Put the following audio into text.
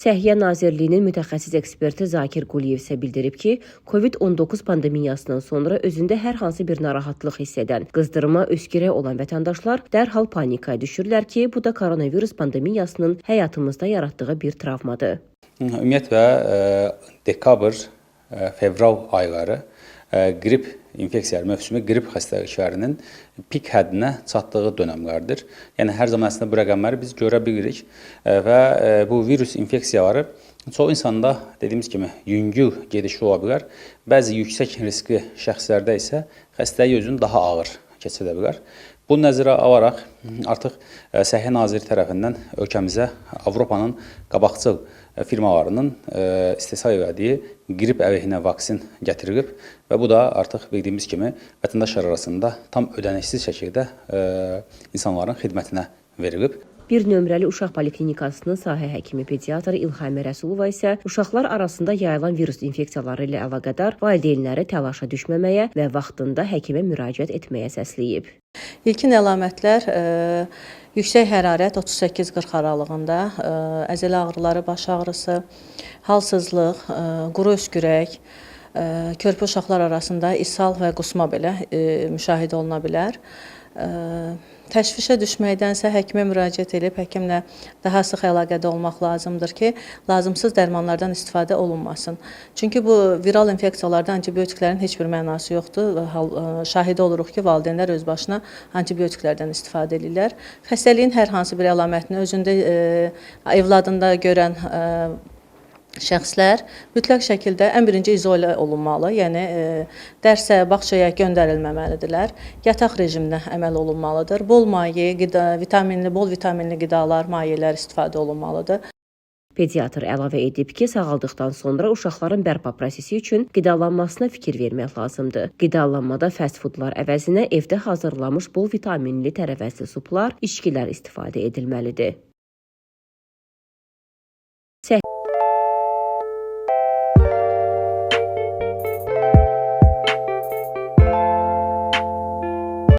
Səhiyyə Nazirliyinin mütəxəssis eksperti Zakir Quliyev isə bildirib ki, COVID-19 pandemiyasından sonra özündə hər hansı bir narahatlıq hiss edən, qızdırma, öskürək olan vətəndaşlar dərhal panikaya düşürlər ki, bu da koronavirus pandemiyasının həyatımızda yaratdığı bir travmadır. Ümumiyyətlə, dekabr, fevral ayları qrip infeksiya mövsümü qrip xəstəliklərinin pik həddinə çatdığı dönəmlərdir. Yəni hər zaman əslində bu rəqəmləri biz görə bilirik və bu virus infeksiyaları çoğu insanda dediyimiz kimi yüngül gedişli ola bilər. Bəzi yüksək riskli şəxslərdə isə xəstəlik özünü daha ağır keçirə bilər. Bu nəzərə alaraq artıq Səhiyyə Naziri tərəfindən ölkəmizə Avropanın qabaqcıl firmalarının istehsal etdiyi qrip əleyhinə vaksin gətirilib və bu da artıq bildiyimiz kimi vətəndaşlar arasında tam ödənişsiz şəkildə insanların xidmətinə verilib. Bir nömrəli uşaq poliklinikasının sahə həkimi pediatr İlhami Rəsulova isə uşaqlar arasında yayılan virus infeksiyaları ilə əlaqədar valideynləri təlaşa düşməməyə və vaxtında həkimə müraciət etməyə səsləyib. İlkin əlamətlər yüksək hərarət 38-40 aralığında, əzələ ağrıları, baş ağrısı, halsızlıq, quru öskürək, körpə uşaqlar arasında ishal və qusma belə müşahidə oluna bilər. Təşvişə düşməkdənsə həkimə müraciət edib həkimlə daha sıx əlaqədə olmaq lazımdır ki, lazımsız dərmanlardan istifadə olunmasın. Çünki bu viral infeksiyalarda antibiotiklərin heç bir mənası yoxdur. Şahid oluruq ki, valideynlər öz başına antibiotiklərdən istifadə edirlər. Xəstəliyin hər hansı bir əlamətini özündə evladında görən şəxslər mütləq şəkildə ən birinci izolə olunmalı, yəni dərsə, bağçaya göndərilməməlidirlər. Yataq rejiminə əməl olunmalıdır. Bol maye, bol vitaminli qidalar, mayelər istifadə olunmalıdır. Pediatr əlavə edib ki, sağaldıqdan sonra uşaqların bərpa prosesi üçün qidalanmasına fikir vermək lazımdır. Qidalanmada fast foodlar əvəzinə evdə hazırlanmış bol vitaminli tərəvəzli suplar, içkilər istifadə edilməlidir.